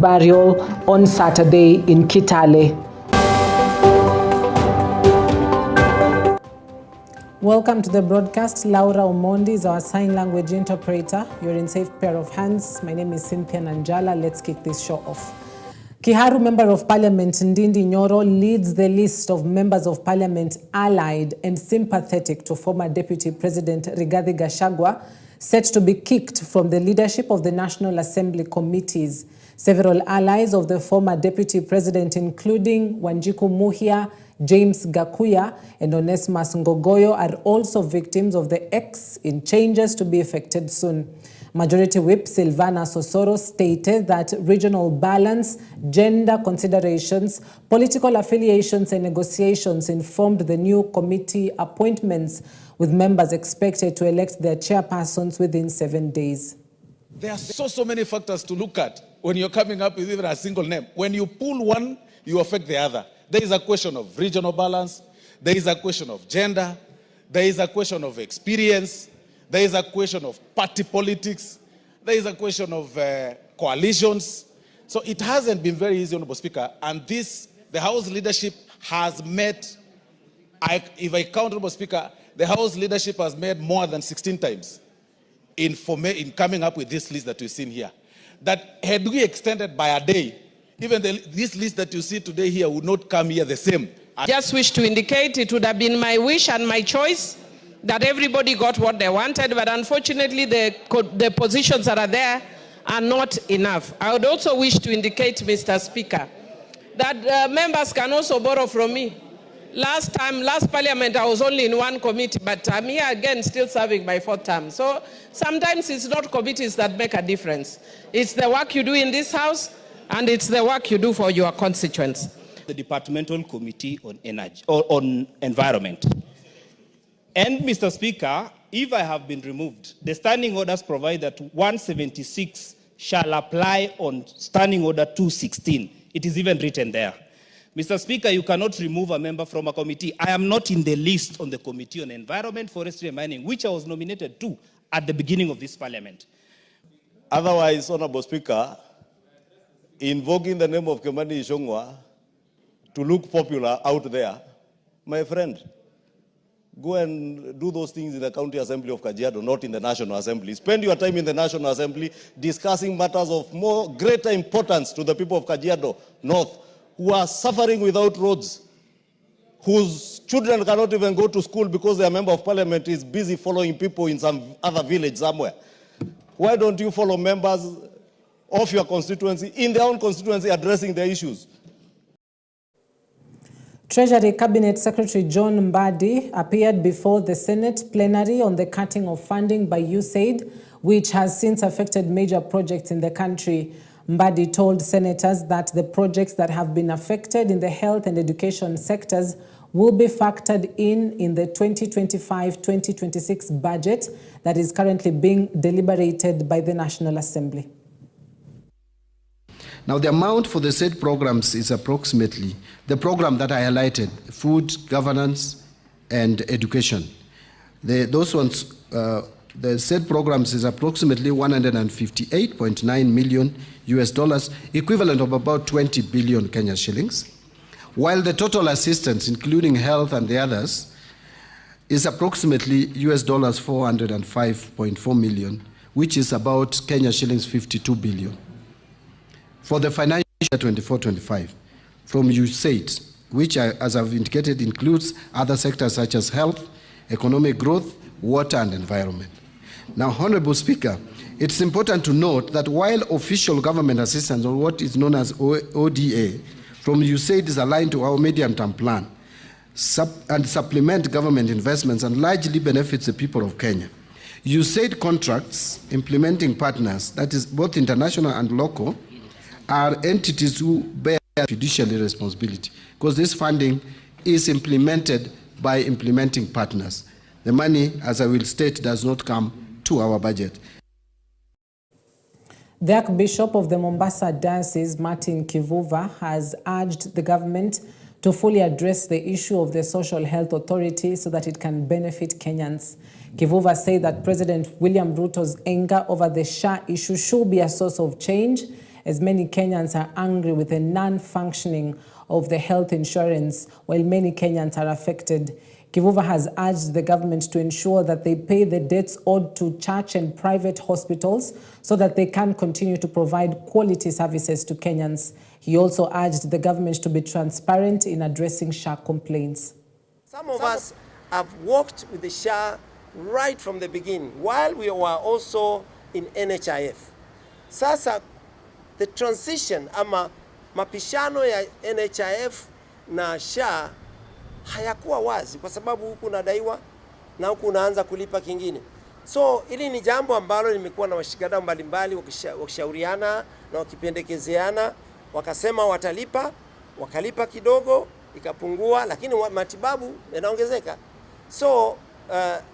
burial on Saturday in Kitale. Welcome to the broadcast. Laura Omondi is our sign language interpreter. You're in safe pair of hands. My name is Cynthia Nanjala. Let's kick this show off. Kiharu Member of Parliament Ndindi Nyoro leads the list of members of Parliament allied and sympathetic to former Deputy President Rigathi Gachagua, set to be kicked from the leadership of the National Assembly committees. Several allies of the former Deputy President, including Wanjiku Muhia, James Gakuya, and Onesmus Ngogoyo, are also victims of the X in changes to be effected soon. Majority Whip Silvana Sosoro stated that regional balance, gender considerations, political affiliations, and negotiations informed the new committee appointments, with members expected to elect their chairpersons within 7 days. There are so many factors to look at when you're coming up with even a single name. When you pull one, you affect the other. There is a question of regional balance. There is a question of gender. There is a question of experience. There is a question of party politics. There is a question of coalitions. So it hasn't been very easy, Honorable Speaker. And the House leadership has met, if I count, Honorable Speaker, the House leadership has met more than 16 times in coming up with this list that we've seen here. That had we extended by a day, even this list that you see today here would not come here the same. I just wish to indicate it would have been my wish and my choice that everybody got what they wanted, but unfortunately the positions that are there are not enough. I would also wish to indicate, Mr. Speaker, that members can also borrow from me. Last parliament, I was only in one committee, but I'm here again still serving my 4th term. So sometimes it's not committees that make a difference. It's the work you do in this house, and it's the work you do for your constituents. The Departmental Committee on Energy or on Environment. And Mr. Speaker, if I have been removed, the standing orders provide that 176 shall apply on standing order 216. It is even written there. Mr. Speaker, you cannot remove a member from a committee. I am not in the list on the Committee on Environment, Forestry and Mining, which I was nominated to at the beginning of this parliament. Otherwise, Honorable Speaker, invoking the name of Kimani Ichung'wah to look popular out there, my friend, go and do those things in the County Assembly of Kajiado, not in the National Assembly. Spend your time in the National Assembly discussing matters of greater importance to the people of Kajiado North, who are suffering without roads, whose children cannot even go to school because their member of parliament is busy following people in some other village somewhere. Why don't you follow members of your constituency, in their own constituency, addressing their issues? Treasury Cabinet Secretary John MBADI appeared before the Senate plenary on the cutting of funding by USAID, which has since affected major projects in the country. MBADI told senators that the projects that have been affected in the health and education sectors will be factored in the 2025-2026 budget that is currently being deliberated by the National Assembly. Now, the amount for the said programs is approximately the program that I highlighted: food, governance, and education. The said programs is approximately $158.9 million US dollars, equivalent of about 20 billion Kenya shillings, while the total assistance, including health and the others, is approximately US dollars 405.4 million, which is about Kenya shillings 52 billion. For the financial year 24-25, from USAID, which, as I've indicated, includes other sectors such as health, economic growth, water, and environment. Now, Honorable Speaker, it's important to note that while official government assistance, or what is known as ODA, from USAID is aligned to our medium-term plan and supplement government investments and largely benefits the people of Kenya, USAID contracts implementing partners, that is both international and local, are entities who bear fiduciary responsibility, because this funding is implemented by implementing partners. The money, as I will state, does not come to our budget. The Archbishop of the Mombasa Diocese, Martin Kivuva, has urged the government to fully address the issue of the Social Health Authority so that it can benefit Kenyans. Kivuva said that President William Ruto's anger over the SHA issue should be a source of change as many Kenyans are angry with the non-functioning of the health insurance, while many Kenyans are affected. Kivuva has urged the government to ensure that they pay the debts owed to church and private hospitals so that they can continue to provide quality services to Kenyans. He also urged the government to be transparent in addressing SHA complaints. Some of us have worked with the SHA right from the beginning, while we were also in NHIF. Sasa, the transition ama mapishano ya NHIF na SHA hayakuwa wazi kwa sababu huku unadaiwa na huku unaanza kulipa kingine. So hili ni jambo ambalo limekuwa na washikadau mbalimbali wakishauriana na wakipendekezeana, wakasema watalipa, wakalipa kidogo, ikapungua, lakini matibabu yanaongezeka. So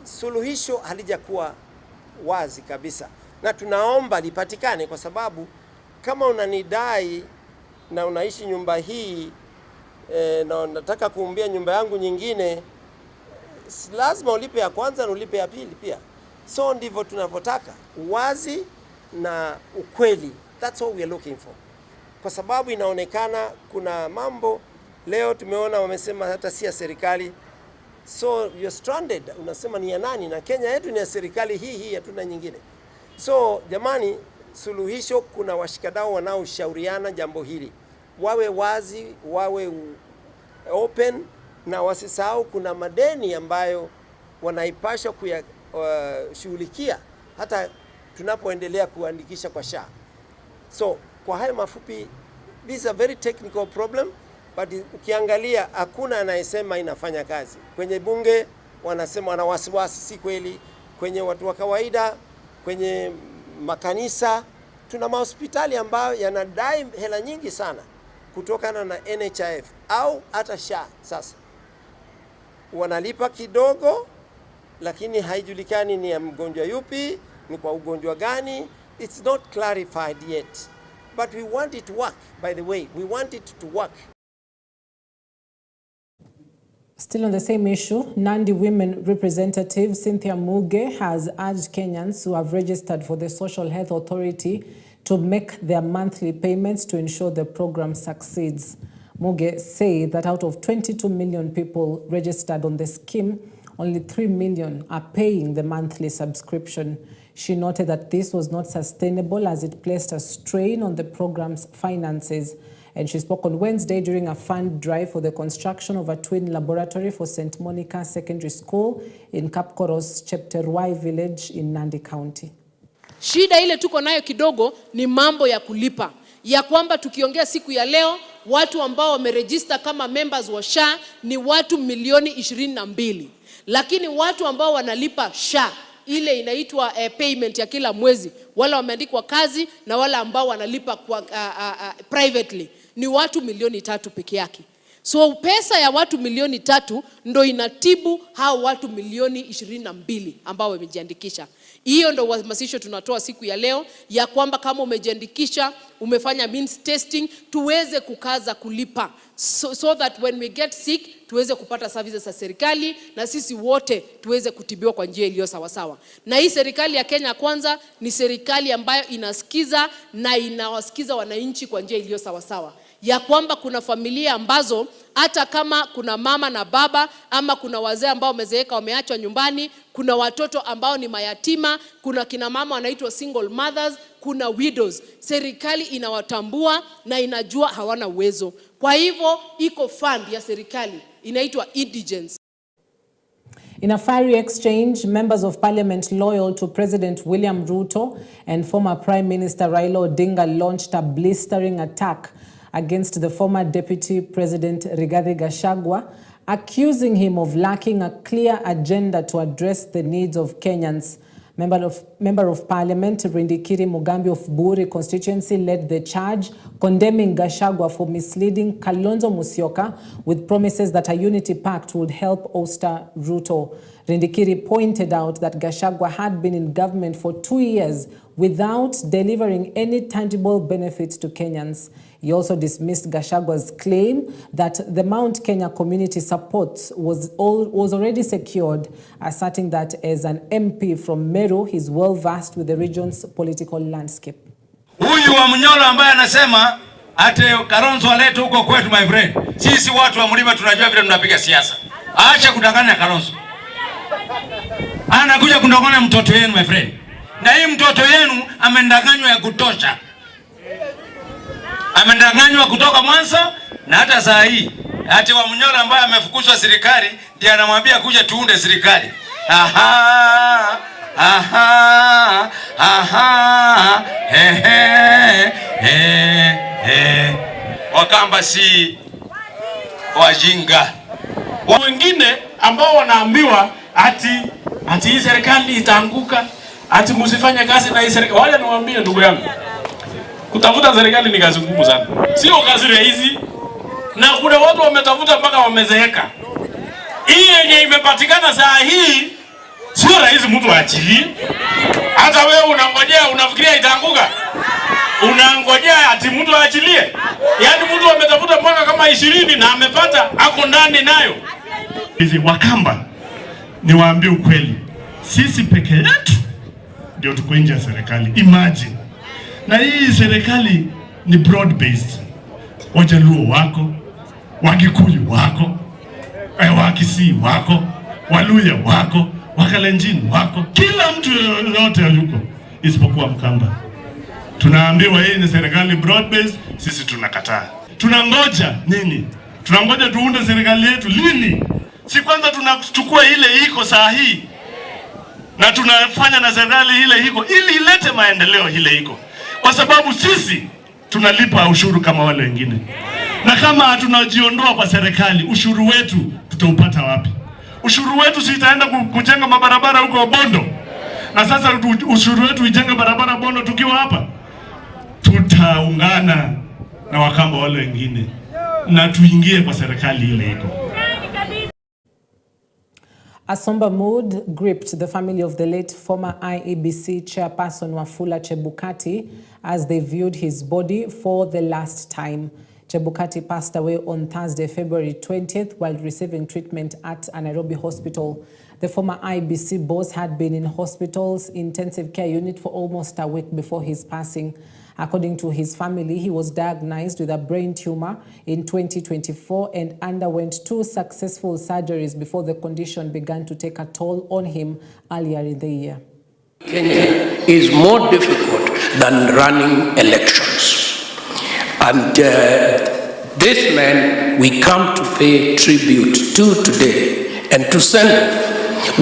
suluhisho halijakuwa wazi kabisa, na tunaomba lipatikane, kwa sababu kama unanidai na unaishi nyumba hii na nataka kuumbia nyumba yangu nyingine, lazima ulipe ya kwanza na ulipe ya pili pia. So ndivyo tunavyotaka, uwazi na ukweli. That's all we are looking for. Kwa sababu inaonekana kuna mambo leo tumeona wamesema hata si ya serikali. So you're stranded, unasema ni ya nani? Na Kenya yetu ni ya serikali hii, hatuna nyingine. So jamani, suluhisho, kuna washikadau wanaoshauriana jambo hili. Wawe wazi, wawe open, na wasisahau kuna madeni ambayo wanaipaswa kuyashughulikia hata tunapoendelea kuandikisha kwa SHA. So kwa hayo mafupi, this is a very technical problem, but ukiangalia hakuna anayesema inafanya kazi. Kwenye bunge wanasema wana wasiwasi, si kweli. Kwenye watu wa kawaida, kwenye makanisa, tuna mahospitali ambayo yanadai hela nyingi sana kutokana na NHIF au hata SHA. Sasa wanalipa kidogo, lakini haijulikani ni ya mgonjwa yupi, ni kwa ugonjwa gani. It's not clarified yet, but we want it to work. By the way, we want it to work. Still on the same issue, Nandi women representative Cynthia Muge has urged Kenyans who have registered for the Social Health Authority to make their monthly payments to ensure the program succeeds. Muge say that out of 22 million people registered on the scheme, only 3 million are paying the monthly subscription. She noted that this was not sustainable as it placed a strain on the program's finances. And she spoke on Wednesday during a fund drive for the construction of a twin laboratory for St. Monica Secondary School in Kapkoros, Chepterwai village in Nandi County. Shida ile tuko nayo kidogo ni mambo ya kulipa. Ya kwamba tukiongea siku ya leo, watu ambao wamerejista kama members wa SHA ni watu milioni 22. Lakini watu ambao wanalipa SHA, ile inaitwa payment ya kila mwezi, wala wameandikwa kazi na wala ambao wanalipa kwa privately, ni watu milioni 3 peke yake. So pesa ya watu milioni 3 ndo inatibu hao watu milioni 22 ambao wamejiandikisha. Hiyo ndo uhamasisho tunatoa siku ya leo, ya kwamba kama umejiandikisha, umefanya means testing, tuweze kukaza kulipa. So that when we get sick, tuweze kupata services za serikali na sisi wote tuweze kutibiwa kwa njia iliyo sawa sawa. Na hii serikali ya Kenya Kwanza ni serikali ambayo inasikiza na inawasikiza wananchi kwa njia iliyo sawa sawa. Ya kwamba kuna familia ambazo hata kama kuna mama na baba ama kuna wazee ambao wamezeeka wameachwa nyumbani, kuna watoto ambao ni mayatima, kuna kina mama wanaitwa single mothers, kuna widows. Serikali inawatambua na inajua hawana uwezo. Kwa hivyo iko fund ya serikali inaitwa indigence. In a fiery exchange, members of parliament loyal to President William Ruto and former Prime Minister Raila Odinga launched a blistering attack against the former Deputy President Rigathi Gachagua, accusing him of lacking a clear agenda to address the needs of Kenyans. Member of Parliament Rindikiri Mugambi of Buri constituency led the charge, condemning Gachagua for misleading Kalonzo Musyoka with promises that a unity pact would help ousted Ruto. Rindikiri pointed out that Gachagua had been in government for 2 years without delivering any tangible benefits to Kenyans. He also dismissed Gachagua's claim that the Mount Kenya community support was already secured, asserting that as an MP from Meru, he's well versed with the region's political landscape. Huyu wa Mnyolo ambaye anasema ate Kalonzo alete huko kwetu, my friend. Sisi watu wa mlima tunajua vile tunapiga siasa. Acha kudanganya Kalonzo. Anakuja kundanganya mtoto yenu, my friend. Na hii mtoto yenu amendanganywa ya kutosha. Amendanganywa kutoka mwanzo na hata saa hii. Ati wa Mnyolo ambaye amefukuzwa serikali ndiye anamwambia kuja tuunde serikali. Aha. Aha. Aha. Wakamba si wajinga. Wengine ambao wanaambiwa ati hii serikali itaanguka, ati msifanye kazi na hii serikali. Wale niwaambie ndugu yangu, kutafuta serikali ni kazi ngumu sana. Sio kazi rahisi. Na kuna watu wametafuta mpaka wamezeeka. Hii yenye imepatikana saa hii sio rahisi mtu aachilie. Hata wewe unangojea, unafikiria itaanguka? Unangojea ati mtu aachilie? Yaani mtu ametafuta mpaka kama 20 na amepata, ako ndani nayo. Hizi Wakamba, niwaambie ukweli, sisi peke yetu ndio tuko nje ya serikali. Imagine. Na hii serikali ni broad based. Wajaluo wako, Wakikuyu wako, Wakisii wako, Waluya wako, Wakalenjin wako, kila mtu yote yuko isipokuwa Mkamba. Tunaambiwa hii ni serikali broad based, sisi tunakataa. Tunangoja nini? Tunangoja tuunde serikali yetu lini? Si kwanza tunachukua ile iko saa hii na tunafanya na serikali ile iko ili ilete maendeleo ile iko. Kwa sababu sisi tunalipa ushuru kama wale wengine. Na kama tunajiondoa kwa serikali, ushuru wetu tutaupata wapi? Ushuru wetu si itaenda kujenga mabarabara huko Bondo. Na sasa ushuru wetu ijenge barabara Bondo tukiwa hapa. Tutaungana na Wakamba wale wengine na tuingie kwa serikali ile iko. A somber mood gripped the family of the late former IEBC chairperson Wafula Chebukati as they viewed his body for the last time. Chebukati passed away on Thursday, February 20th, while receiving treatment at a Nairobi hospital. The former IEBC boss had been in hospital's intensive care unit for almost a week before his passing. According to his family, he was diagnosed with a brain tumor in 2024 and underwent 2 successful surgeries before the condition began to take a toll on him earlier in the year. Kenya is more difficult than running elections. And this man we come to pay tribute to today and to send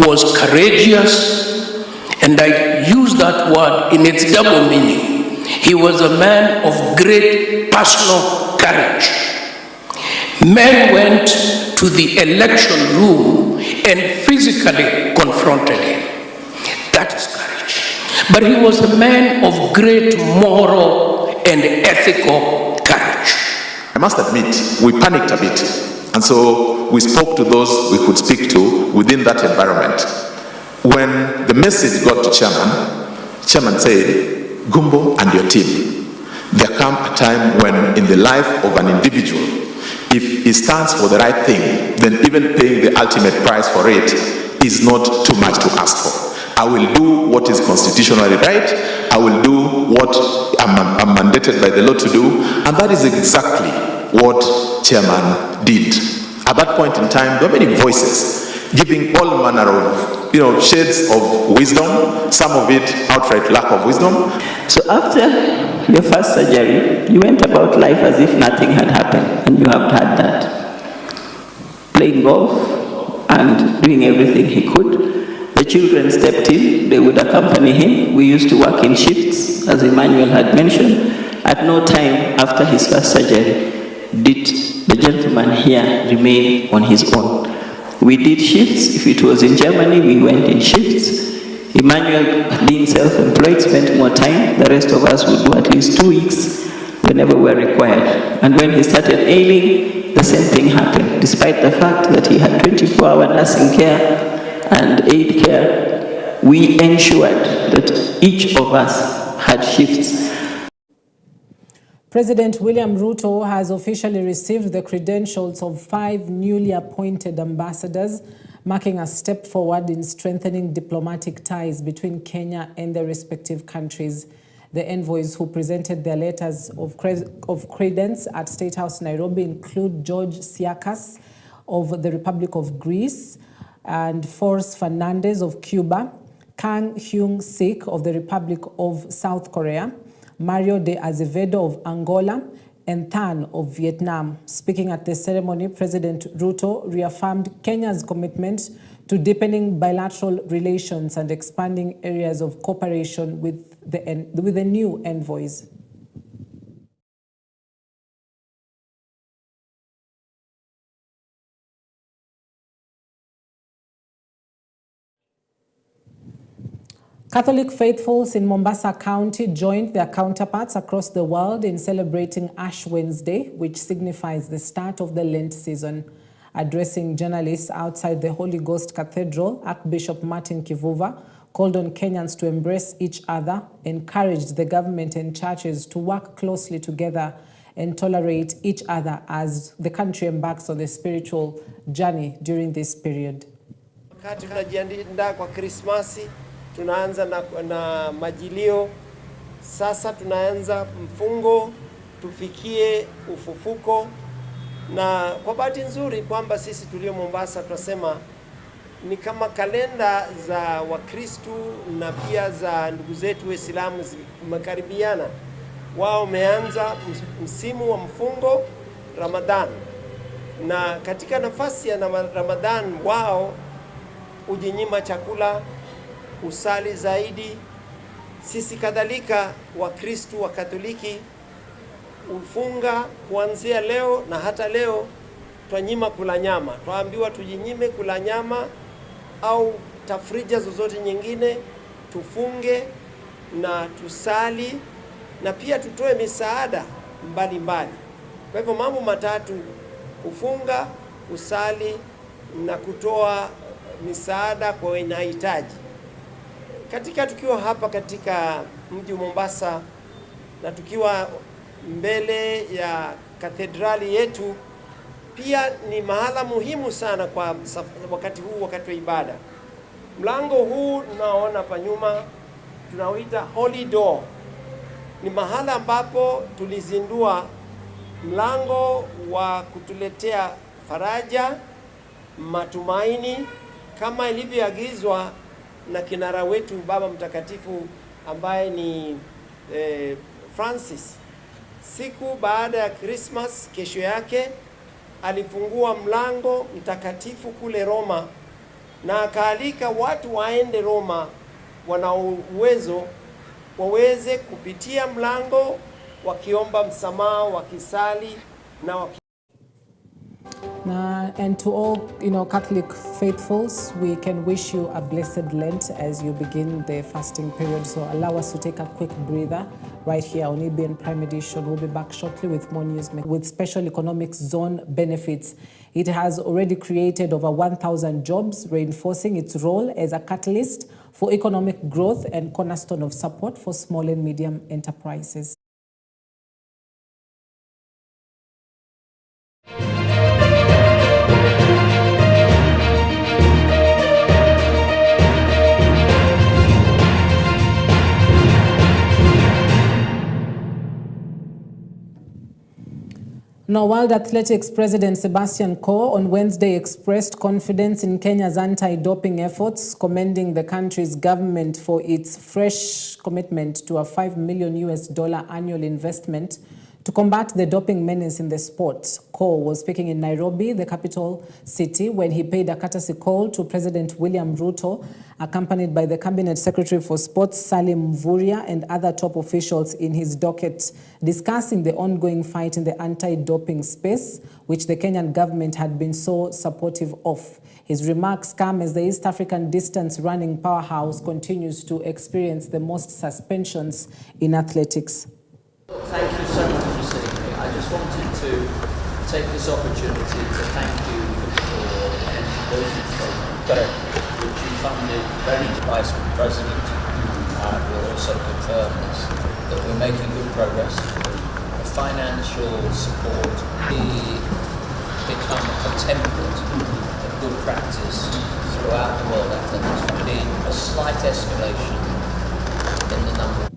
was courageous, and I use that word in its double meaning. He was a man of great personal courage. Men went to the election room and physically confronted him. That is courage. But he was a man of great moral and ethical courage. I must admit, we panicked a bit. And so we spoke to those we could speak to within that environment. When the message got to Chairman said, Gumbo and your team, there come a time when in the life of an individual, if he stands for the right thing, then even paying the ultimate price for it is not too much to ask for. I will do what is constitutionally right. I will do what I'm mandated by the law to do. And that is exactly what Chairman did. At that point in time, there were many voices giving all manner of shades of wisdom, some of it outright lack of wisdom. So after your first surgery, you went about life as if nothing had happened, and you have had that. Playing golf and doing everything he could. The children stepped in, they would accompany him. We used to work in shifts, as Emmanuel had mentioned. At no time after his first surgery did the gentleman here remain on his own. We did shifts. If it was in Germany, we went in shifts. Emmanuel, being self-employed, spent more time. The rest of us would do at least 2 weeks whenever we were required. And when he started ailing, the same thing happened. Despite the fact that he had 24-hour nursing care and aid care, we ensured that each of us had shifts. President William Ruto has officially received the credentials of 5 newly appointed ambassadors, marking a step forward in strengthening diplomatic ties between Kenya and the respective countries. The envoys who presented their letters of credence at State House Nairobi include George Siakas of the Republic of Greece and Force Fernandez of Cuba, Kang Hyung Sik of the Republic of South Korea, Mario de Azevedo of Angola, and Tan of Vietnam. Speaking at the ceremony, President Ruto reaffirmed Kenya's commitment to deepening bilateral relations and expanding areas of cooperation with the new envoys. Catholic faithfuls in Mombasa County joined their counterparts across the world in celebrating Ash Wednesday, which signifies the start of the Lent season. Addressing journalists outside the Holy Ghost Cathedral, Archbishop Martin Kivuva called on Kenyans to embrace each other, encouraged the government and churches to work closely together and tolerate each other as the country embarks on the spiritual journey during this period. Wakati tunajiandaa kwa Krismasi, tunaanza na majilio. Sasa tunaanza mfungo, tufikie ufufuko. Na kwa bahati nzuri kwamba sisi tulio Mombasa tunasema ni kama kalenda za Wakristu na pia za ndugu zetu Waislamu zimekaribiana. Wao wameanza msimu wa mfungo Ramadhan, na katika nafasi ya Ramadhan wao ujinyima chakula, usali zaidi. Sisi kadhalika Wakristu wa Katoliki ufunga kuanzia leo, na hata leo twanyima kula nyama. Twaambiwa tujinyime kula nyama au tafrija zozote nyingine, tufunge na tusali na pia tutoe misaada mbalimbali. Kwa hivyo mambo matatu: kufunga, kusali na kutoa misaada kwa wanahitaji. Tukiwa hapa katika mji wa Mombasa na tukiwa mbele ya katedrali yetu, pia ni mahala muhimu sana kwa wakati huu, wakati wa ibada. Mlango huu unaona hapa nyuma tunauita Holy Door. Ni mahala ambapo tulizindua mlango wa kutuletea faraja, matumaini, kama ilivyoagizwa na kinara wetu Baba Mtakatifu ambaye ni Francis. Siku baada ya Christmas, kesho yake alifungua mlango mtakatifu kule Roma na akaalika watu waende Roma, wana uwezo waweze kupitia mlango wakiomba msamaha, wakisali na and to all, Catholic faithfuls, we can wish you a blessed Lent as you begin the fasting period. So allow us to take a quick breather right here on EBN Prime Edition. We'll be back shortly with more news with special economic zone benefits. It has already created over 1,000 jobs, reinforcing its role as a catalyst for economic growth and cornerstone of support for small and medium enterprises. Now, World Athletics President Sebastian Coe on Wednesday expressed confidence in Kenya's anti-doping efforts, commending the country's government for its fresh commitment to a $5 million annual investment to combat the doping menace in the sport. Coe was speaking in Nairobi, the capital city, when he paid a courtesy call to President William Ruto, accompanied by the Cabinet Secretary for Sports, Salim Mvurya, and other top officials in his docket, discussing the ongoing fight in the anti-doping space, which the Kenyan government had been so supportive of. His remarks come as the East African distance running powerhouse continues to experience the most suspensions in athletics. Thank you so much for seeing me. I just wanted to take this opportunity to thank you for your education program, which you funded. Very Vice President will also confirm this, that we're making good progress. The financial support become a template of good practice throughout the world athletics. There's been a slight escalation in the number.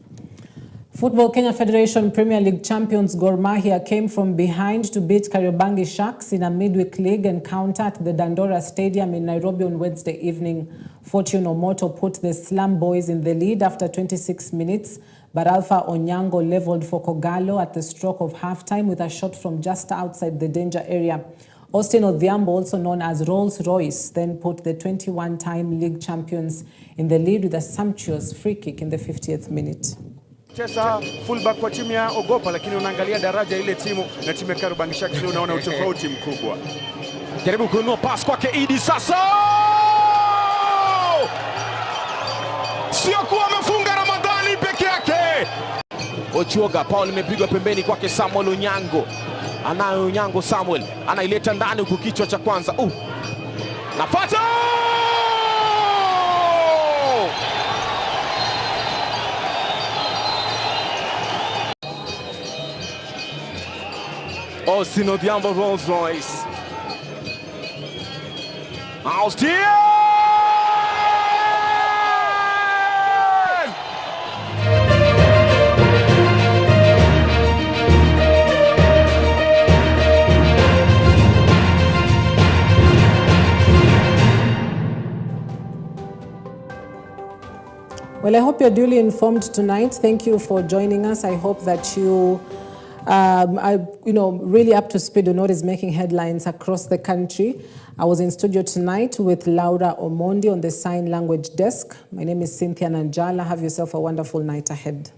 Football Kenya Federation Premier League champions Gor Mahia came from behind to beat Kariobangi Sharks in a midweek league encounter at the Dandora Stadium in Nairobi on Wednesday evening. Fortune Omoto put the Slum Boys in the lead after 26 minutes, but Alpha Onyango leveled for Kogalo at the stroke of halftime with a shot from just outside the danger area. Austin Odhiambo, also known as Rolls Royce, then put the 21-time league champions in the lead with a sumptuous free kick in the 50th minute. Cheza fullback kwa timu ya Ogopa, lakini unaangalia daraja ile timu na timu ya Kariobangi Sharks unaona utofauti mkubwa. Jaribu kuinua pass kwake Idi sasa. Sio kuwa amefunga Ramadhani peke yake. Ochuoga, Paul imepigwa pembeni kwake Samuel Onyango. Anayo Onyango Samuel, anaileta ndani huku kichwa cha kwanza. Nafasi! Austin Odhiambo, Rolls Royce. Austin! Well, I hope you're duly informed tonight. Thank you for joining us. I hope that you are really up to speed on what is making headlines across the country. I was in studio tonight with Laura Omondi on the sign language desk. My name is Cynthia Nanjala. Have yourself a wonderful night ahead.